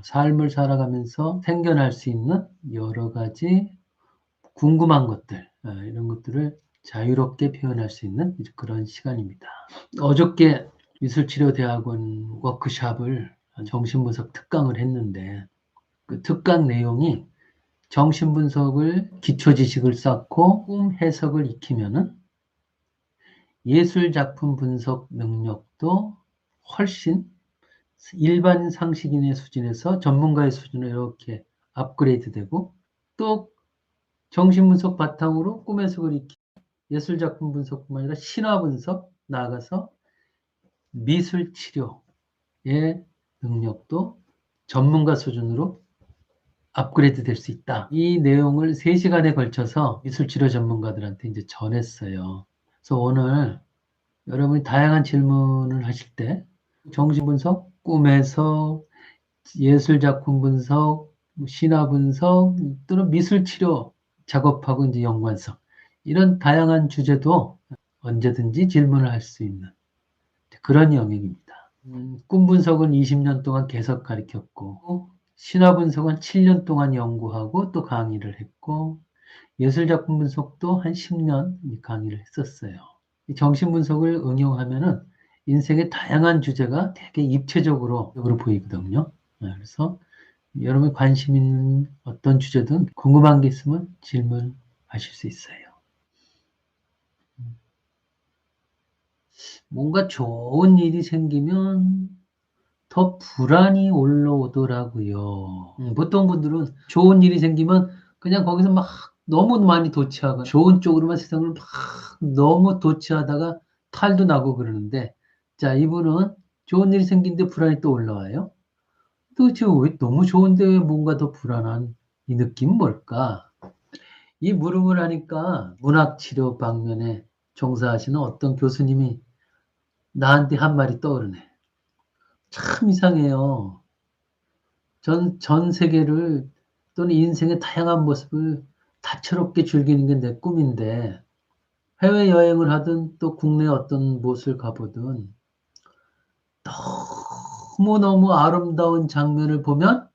삶을 살아가면서 생겨날 수 있는 여러 가지 궁금한 것들, 이런 것들을 자유롭게 표현할 수 있는 그런 시간입니다. 어저께 미술치료대학원 워크샵을 정신분석 특강을 했는데 그 특강 내용이 정신분석을 기초지식을 쌓고 꿈 해석을 익히면은 예술작품 분석 능력도 훨씬 일반 상식인의 수준에서 전문가의 수준으로 이렇게 업그레이드 되고 또 정신분석 바탕으로 꿈 해석을 익히고 예술작품 분석뿐만 아니라 신화 분석 나아가서 미술치료의 능력도 전문가 수준으로 업그레이드 될 수 있다. 이 내용을 3시간에 걸쳐서 미술치료 전문가들한테 이제 전했어요. 그래서 오늘 여러분이 다양한 질문을 하실 때 정신분석, 꿈 해석, 예술작품 분석, 신화 분석 또는 미술치료 작업하고 이제 연관성 이런 다양한 주제도 언제든지 질문을 할 수 있는 그런 영역입니다. 꿈 분석은 20년 동안 계속 가르쳤고 신화 분석은 7년 동안 연구하고 또 강의를 했고 예술작품 분석도 한 10년 강의를 했었어요. 정신분석을 응용하면은 인생의 다양한 주제가 되게 입체적으로 보이거든요. 그래서 여러분이 관심 있는 어떤 주제든 궁금한 게 있으면 질문하실 수 있어요. 뭔가 좋은 일이 생기면 더 불안이 올라오더라고요. 보통 분들은 좋은 일이 생기면 그냥 거기서 막 너무 많이 도취하고 좋은 쪽으로만 세상을 막 너무 도취하다가 탈도 나고 그러는데 자 이분은 좋은 일이 생긴데 불안이 또 올라와요. 도대체 왜 너무 좋은데 왜 뭔가 더 불안한 이 느낌은 뭘까? 이 물음을 하니까 문학치료 방면에 종사하시는 어떤 교수님이 나한테 한 말이 떠오르네. 참 이상해요. 전 세계를 또는 인생의 다양한 모습을 다채롭게 즐기는 게 내 꿈인데 해외여행을 하든 또 국내 어떤 곳을 가보든 너무너무 아름다운 장면을 보면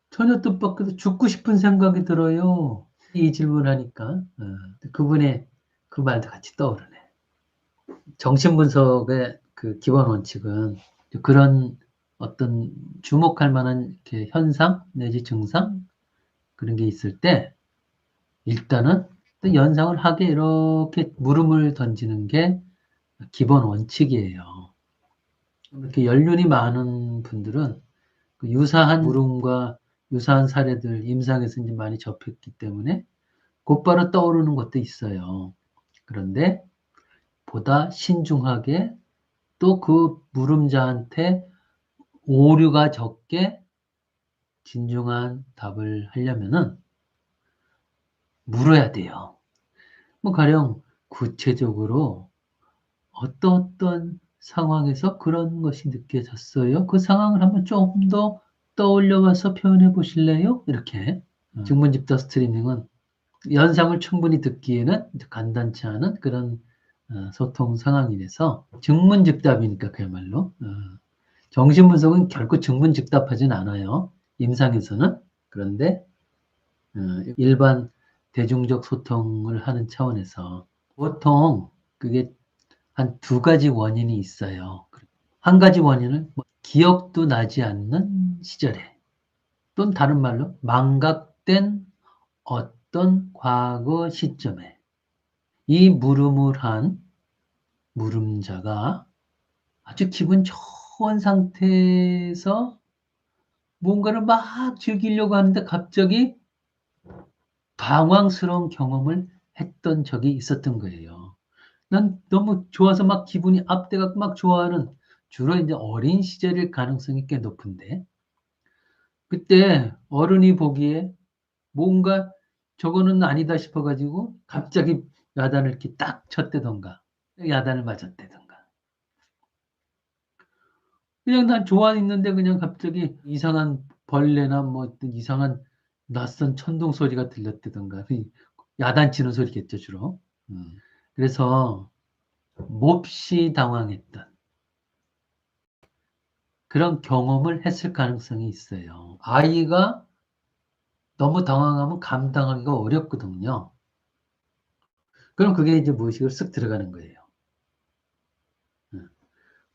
전혀 뜻밖에도 죽고 싶은 생각이 들어요. 이 질문하니까 그분의 그 말도 같이 떠오르네. 정신분석의 그 기본 원칙은 그런 어떤 주목할 만한 이렇게 현상 내지 증상 그런 게 있을 때 일단은 또 연상을 하게 이렇게 물음을 던지는 게 기본 원칙이에요. 이렇게 연륜이 많은 분들은 그 유사한 물음과 유사한 사례들 임상에서 이제 많이 접했기 때문에 곧바로 떠오르는 것도 있어요. 그런데 보다 신중하게 또 그 물음자한테 오류가 적게 진중한 답을 하려면은 물어야 돼요. 뭐 가령 구체적으로 어떤 상황에서 그런 것이 느껴졌어요? 그 상황을 한번 조금 더 떠올려 봐서 표현해 보실래요? 이렇게 증문집답 스트리밍은 연상을 충분히 듣기에는 간단치 않은 그런 소통 상황이라서 증문즉답이니까 그야말로 정신분석은 결코 증문즉답하진 않아요. 임상에서는. 그런데 일반 대중적 소통을 하는 차원에서 보통 그게 한 2가지 원인이 있어요. 한 가지 원인은 기억도 나지 않는 시절에 또는 다른 말로 망각된 어떤 과거 시점에 이 물음을 한 물음자가 아주 기분 좋은 상태에서 뭔가를 막 즐기려고 하는데 갑자기 당황스러운 경험을 했던 적이 있었던 거예요. 난 너무 좋아서 막 기분이 업돼갖고 막 좋아하는 주로 이제 어린 시절일 가능성이 꽤 높은데 그때 어른이 보기에 뭔가 저거는 아니다 싶어가지고 갑자기 야단을 이렇게 딱 쳤다던가 야단을 맞았다던가 그냥 난 좋아했는데 그냥 갑자기 이상한 벌레나 뭐 어떤 이상한 낯선 천둥 소리가 들렸다던가 야단치는 소리겠죠 주로. 그래서 몹시 당황했던 그런 경험을 했을 가능성이 있어요. 아이가 너무 당황하면 감당하기가 어렵거든요. 그럼 그게 이제 무의식으로 쓱 들어가는 거예요.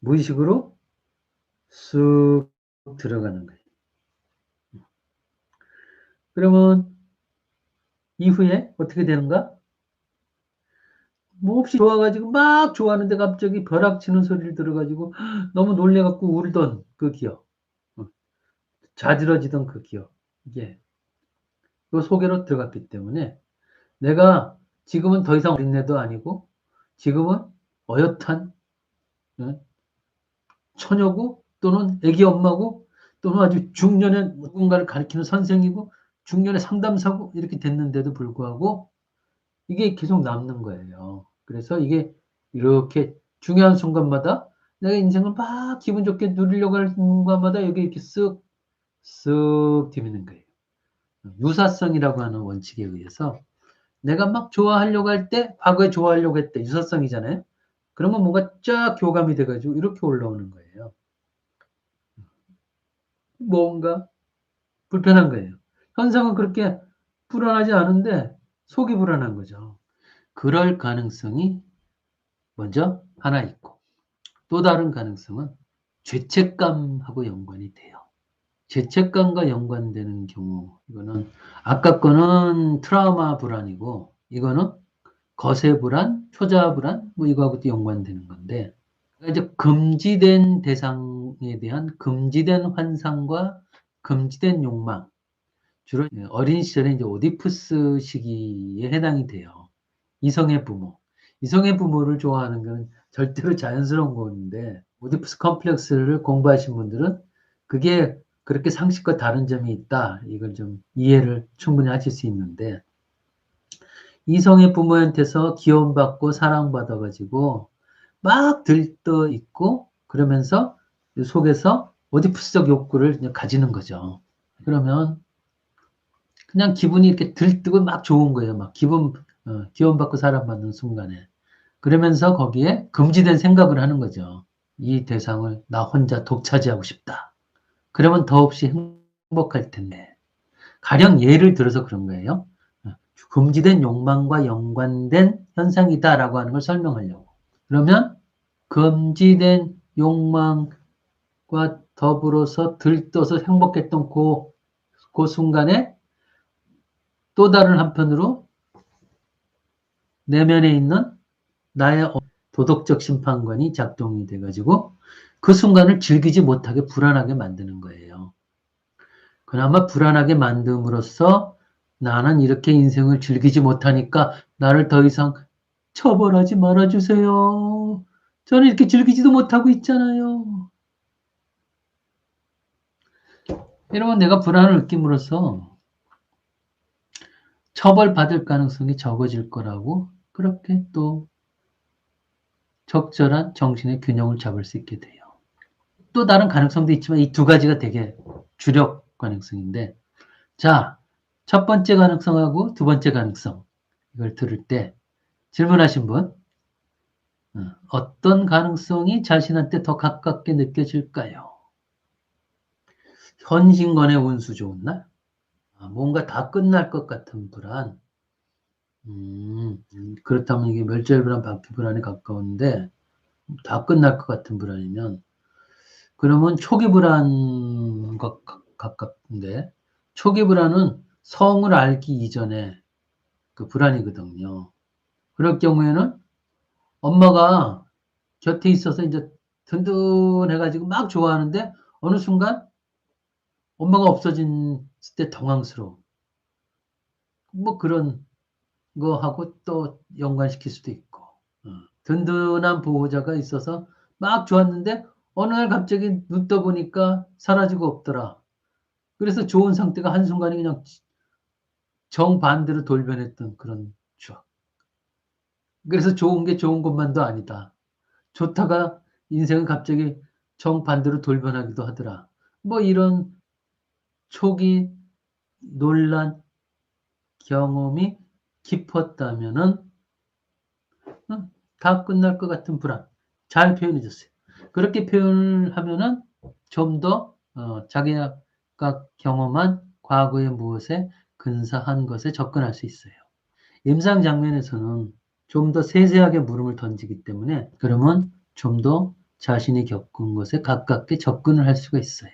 무의식으로 쑥 들어가는 거예요. 그러면 이후에 어떻게 되는가? 뭐 없이 좋아가지고 막 좋아하는데 갑자기 벼락치는 소리를 들어가지고 너무 놀래갖고 울던 그 기억, 자지러지던 그 기억, 이게 그 속에로 들어갔기 때문에 내가 지금은 더 이상 어린애도 아니고 지금은 어엿한 처녀고 또는 애기 엄마고 또는 아주 중년의 누군가를 가르치는 선생이고 중년의 상담사고 이렇게 됐는데도 불구하고 이게 계속 남는 거예요. 그래서 이게 이렇게 중요한 순간마다 내가 인생을 막 기분 좋게 누리려고 하는 순간마다 여기 이렇게 쓱 디미는 거예요. 유사성이라고 하는 원칙에 의해서 내가 막 좋아하려고 할 때 과거에 좋아하려고 했대. 유사성이잖아요. 그러면 뭔가 쫙 교감이 돼가지고 이렇게 올라오는 거예요. 뭔가 불편한 거예요. 현상은 그렇게 불안하지 않은데 속이 불안한 거죠. 그럴 가능성이 먼저 하나 있고 또 다른 가능성은 죄책감하고 연관이 돼요. 죄책감과 연관되는 경우 이거는 아까 거는 트라우마 불안이고 이거는 거세 불안, 초자 불안 뭐 이거하고도 연관되는 건데 이제 금지된 대상에 대한 금지된 환상과 금지된 욕망 주로 어린 시절에 이제 오디푸스 시기에 해당이 돼요. 이성의 부모. 이성의 부모를 좋아하는 건 절대로 자연스러운 건데, 오디푸스 컴플렉스를 공부하신 분들은 그게 그렇게 상식과 다른 점이 있다. 이걸 좀 이해를 충분히 하실 수 있는데, 이성의 부모한테서 기원받고 사랑받아가지고 막 들떠 있고, 그러면서 속에서 오디푸스적 욕구를 가지는 거죠. 그러면 그냥 기분이 이렇게 들뜨고 막 좋은 거예요. 막 기원받고 사랑받는 순간에. 그러면서 거기에 금지된 생각을 하는 거죠. 이 대상을 나 혼자 독차지하고 싶다. 그러면 더없이 행복할 텐데. 가령 예를 들어서 그런 거예요. 금지된 욕망과 연관된 현상이다라고 하는 걸 설명하려고. 그러면 금지된 욕망과 더불어서 들떠서 행복했던 그 순간에 또 다른 한편으로 내면에 있는 나의 도덕적 심판관이 작동이 돼가지고 그 순간을 즐기지 못하게 불안하게 만드는 거예요. 그나마 불안하게 만듦으로써 나는 이렇게 인생을 즐기지 못하니까 나를 더 이상 처벌하지 말아주세요. 저는 이렇게 즐기지도 못하고 있잖아요. 이러면 내가 불안을 느낌으로써 처벌받을 가능성이 적어질 거라고 그렇게 또 적절한 정신의 균형을 잡을 수 있게 돼요. 또 다른 가능성도 있지만 이 두 가지가 되게 주력 가능성인데 자, 첫 번째 가능성하고 두 번째 가능성 이걸 들을 때 질문하신 분 어떤 가능성이 자신한테 더 가깝게 느껴질까요? 현신건의 운수 좋은 날? 뭔가 다 끝날 것 같은 불안. 그렇다면 이게 멸절불안, 박쥐불안에 가까운데 다 끝날 것 같은 불안이면 그러면 초기 불안과 가깝은데 초기 불안은 성을 알기 이전에 그 불안이거든요. 그럴 경우에는 엄마가 곁에 있어서 이제 든든해가지고 막 좋아하는데 어느 순간 엄마가 없어진 때 당황스러워. 뭐 그런 거하고 또 연관시킬 수도 있고. 든든한 보호자가 있어서 막 좋았는데 어느 날 갑자기 눈 떠보니까 사라지고 없더라. 그래서 좋은 상태가 한순간에 그냥 정반대로 돌변했던 그런 추억. 그래서 좋은 게 좋은 것만도 아니다. 좋다가 인생은 갑자기 정반대로 돌변하기도 하더라. 뭐 이런 초기 논란 경험이 깊었다면은 다 끝날 것 같은 불안. 잘 표현해 줬어요. 그렇게 표현을 하면은 좀 더 자기가 경험한 과거의 무엇에 근사한 것에 접근할 수 있어요. 임상 장면에서는 좀 더 세세하게 물음을 던지기 때문에 그러면 좀 더 자신이 겪은 것에 가깝게 접근을 할 수가 있어요.